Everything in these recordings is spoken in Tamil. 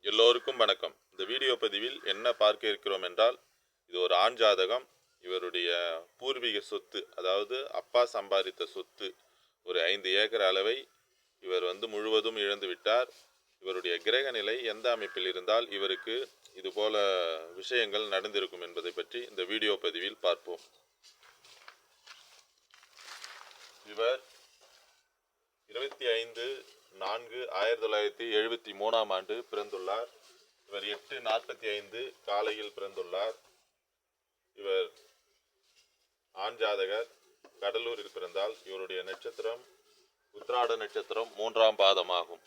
எல்லோருக்கும் வணக்கம். இந்த வீடியோ பதிவில் என்ன பார்க்க இருக்கிறோம் என்றால், இது ஒரு ஆண் ஜாதகம். இவருடைய பூர்வீக சொத்து, அதாவது அப்பா சம்பாதித்த சொத்து ஒரு 5 ஏக்கர் அளவை இவர் முழுவதும் இழந்து விட்டார். இவருடைய கிரக நிலை எந்த அமைப்பில் இருந்தால் இவருக்கு இதுபோல விஷயங்கள் நடந்திருக்கும் என்பதை பற்றி இந்த வீடியோ பதிவில் பார்ப்போம். இவர் 25/4/1973 ஆண்டு பிறந்துள்ளார். இவர் 8:45 காலையில் பிறந்துள்ளார். இவர் ஆண் ஜாதகர், கடலூரில் பிறந்தால் இவருடைய நட்சத்திரம் உத்திராட நட்சத்திரம் 3ஆம் பாதமாகும்.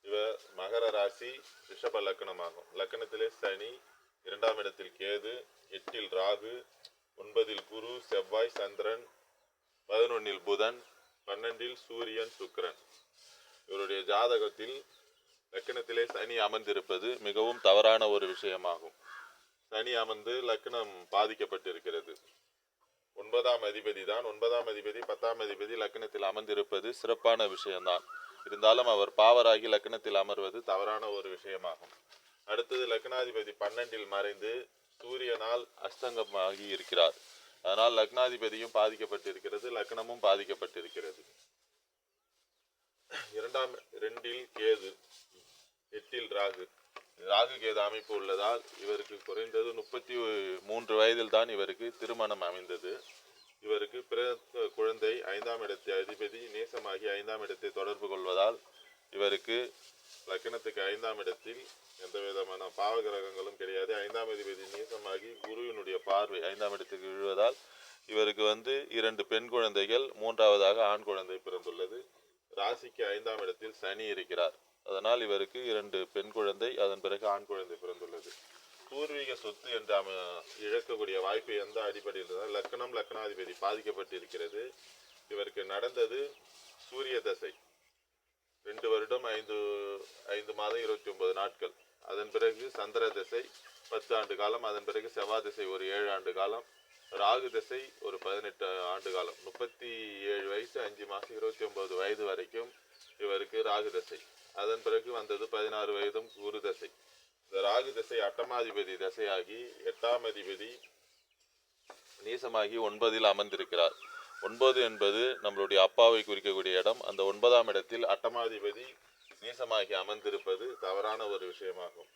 இவர் மகர ராசி, ரிஷப லக்னமாகும். லக்னத்திலே சனி, 2ஆம் இடத்தில் கேது, 8இல் ராகு, 9இல் குரு, செவ்வாய், சந்திரன், 11இல் புதன், 12இல் சூரியன், சுக்கிரன். இவருடைய ஜாதகத்தில் லக்னத்திலே சனி அமர்ந்திருப்பது மிகவும் தவறான ஒரு விஷயமாகும். சனி அமர்ந்து லக்னம் பாதிக்கப்பட்டிருக்கிறது. 9ஆம் அதிபதி தான். 9ஆம் அதிபதி 10ஆம் அதிபதி லக்னத்தில் அமர்ந்திருப்பது சிறப்பான விஷயம்தான். இருந்தாலும் அவர் பாவராகி லக்னத்தில் அமர்வது தவறான ஒரு விஷயமாகும். அடுத்தது லக்னாதிபதி 12இல் மறைந்து சூரியனால் அஸ்தங்கமாகி இருக்கிறார். அதனால் லக்னாதிபதியும் பாதிக்கப்பட்டிருக்கிறது, லக்னமும் பாதிக்கப்பட்டிருக்கிறது. 2இல் கேது, 8இல் ராகு. ராகு கேது அமைப்பு உள்ளதால் இவருக்கு குறைந்தது 33 வயதில் தான் இவருக்கு திருமணம் அமைந்தது. இவருக்கு பிறந்த குழந்தை 5ஆம் இடத்தை அதிபதி நேசமாகி 5ஆம் இடத்தை தொடர்பு கொள்வதால் இவருக்கு லக்னத்துக்கு 5ஆம் இடத்தில் எந்த விதமான பாவ கிரகங்களும் கிடையாது. 5ஆம் அதிபதி நேசமாகி குருவினுடைய பார்வை 5ஆம் இடத்துக்கு விழுவதால் இவருக்கு 2 பெண் குழந்தைகள், 3ஆவதாக ஆண் குழந்தை பிறந்துள்ளது. ராசிக்கு 5ஆம் இடத்தில் சனி இருக்கிறார். அதனால் இவருக்கு 2 பெண் குழந்தை, அதன் பிறகு ஆண் குழந்தை பிறந்துள்ளது. பூர்வீக சொத்து என்று இழக்கக்கூடிய வாய்ப்பு எந்த அடிப்படையில் இருந்தால் லக்னம், லக்னாதிபதி பாதிக்கப்பட்டிருக்கிறது. இவருக்கு நடந்தது சூரிய தசை 2 வருடம் 5 மாதம் 29 நாட்கள். அதன் பிறகு சந்திர தசை 10 ஆண்டு காலம். அதன் பிறகு செவ்வாய் திசை ஒரு 7 ஆண்டு காலம். ராகு திசை ஒரு 18 ஆண்டு காலம். 37 வயசு 5 மாதம் 29 வயது வரைக்கும் இவருக்கு ராகு தசை. அதன் பிறகு வந்தது 16 வயதும் குரு தசை. இந்த ராகு தசை அட்டமாதிபதி தசையாகி 8ஆம் அதிபதி நீசமாகி 9இல் அமர்ந்திருக்கிறார். 9 என்பது நம்மளுடைய அப்பாவை குறிக்கக்கூடிய இடம். அந்த 9ஆம் இடத்தில் அட்டமாதிபதி நீசமாகி அமர்ந்திருப்பது தவறான ஒரு விஷயமாகும்.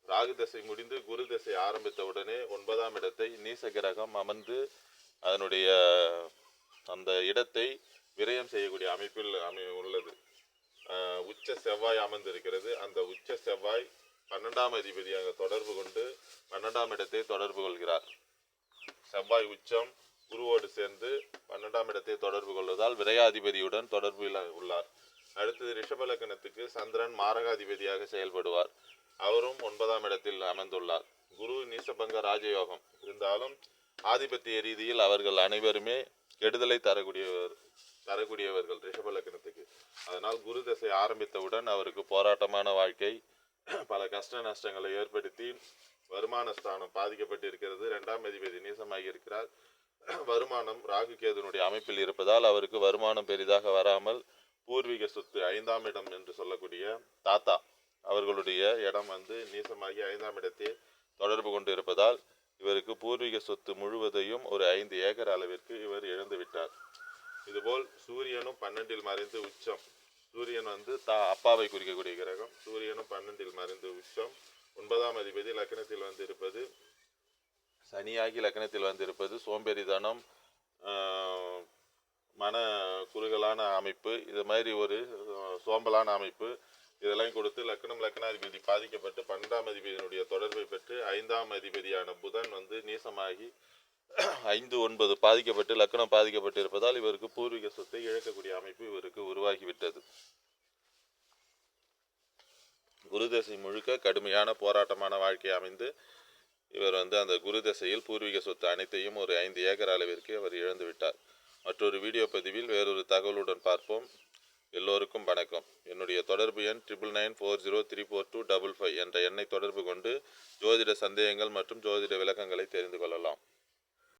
ராகு தசை முடிந்து குரு தசை ஆரம்பித்த உடனே 9ஆம் இடத்தை நீச கிரகம் அமர்ந்து அதனுடைய அந்த இடத்தை விரயம் செய்யக்கூடிய அமைப்பில் உள்ளது. உச்ச செவ்வாய் அமர்ந்திருக்கிறது. அந்த உச்ச செவ்வாய் 12ஆம் அதிபதியாக தொடர்பு கொண்டு 12ஆம் இடத்தை தொடர்பு கொள்கிறார். செவ்வாய் உச்சம் குருவோடு சேர்ந்து 12ஆம் இடத்தை தொடர்பு கொள்வதால் விரையாதிபதியுடன் தொடர்பில் உள்ளார். அடுத்தது ரிஷப லக்னத்துக்கு சந்திரன் மாரகாதிபதியாக செயல்படுவார். அவரும் 9ஆம் இடத்தில் அமர்ந்துள்ளார். குரு நீசபங்க ராஜயோகம் இருந்தாலும் ஆதிபத்திய ரீதியில் அவர்கள் அனைவருமே கெடுதலை தரக்கூடியவர்கள் ரிஷப லக்னத்துக்கு. அதனால் குரு தசை ஆரம்பித்தவுடன் அவருக்கு போராட்டமான வாழ்க்கை, பல கஷ்ட நஷ்டங்களை ஏற்படுத்தி வருமான ஸ்தானம் பாதிக்கப்பட்டிருக்கிறது. 2ஆம் அதிபதி நீசமாகி இருக்கிறார். வருமானம் ராகு கேதுனுடைய அமைப்பில் இருப்பதால் அவருக்கு வருமானம் பெரிதாக வராமல் பூர்வீக சொத்து 5ஆம் இடம் என்று சொல்லக்கூடிய தாத்தா அவர்களுடைய இடம் நீசமாகி 5ஆம் இடத்தை தொடர்பு கொண்டு இருப்பதால் இவருக்கு பூர்வீக சொத்து முழுவதையும் ஒரு 5 ஏக்கர் அளவிற்கு இவர் இழந்து விட்டார். இதுபோல் சூரியனும் 12இல் மறைந்து உச்சம். சூரியன் அப்பாவை குறிக்கக்கூடிய கிரகம். சூரியனும் 12இல் மறைந்து உச்சம். 9ஆம் அதிபதி லக்னத்தில் இருப்பது சனியாகி லக்னத்தில் இருப்பது சோம்பேறித்தனம், மன குறுகலான அமைப்பு, இது மாதிரி ஒரு சோம்பலான அமைப்பு இதெல்லாம் கொடுத்து லக்னம் லக்னாதிபதி பாதிக்கப்பட்டு 12ஆம் அதிபதியினுடைய தொடர்பை பெற்று 5ஆம் அதிபதியான புதன் நீசமாகி 5-9 பாதிக்கப்பட்டு லக்னம் பாதிக்கப்பட்டு இருப்பதால் இவருக்கு பூர்வீக சொத்தை இழக்கக்கூடிய அமைப்பு இவருக்கு உருவாகிவிட்டது. குருதசை முழுக்க கடுமையான போராட்டமான வாழ்க்கை அமைந்து இவர் அந்த குருதசையில் பூர்வீக சொத்து அனைத்தையும் ஒரு 5 ஏக்கர் அளவிற்கு அவர் இழந்து விட்டார். மற்றொரு வீடியோ பதிவில் வேறொரு தகவலுடன் பார்ப்போம். எல்லோருக்கும் வணக்கம். என்னுடைய தொடர்பு எண் 9994034255 என்ற எண்ணை தொடர்பு கொண்டு ஜோதிட சந்தேகங்கள் மற்றும் ஜோதிட விளக்கங்களை தெரிந்து கொள்ளலாம்.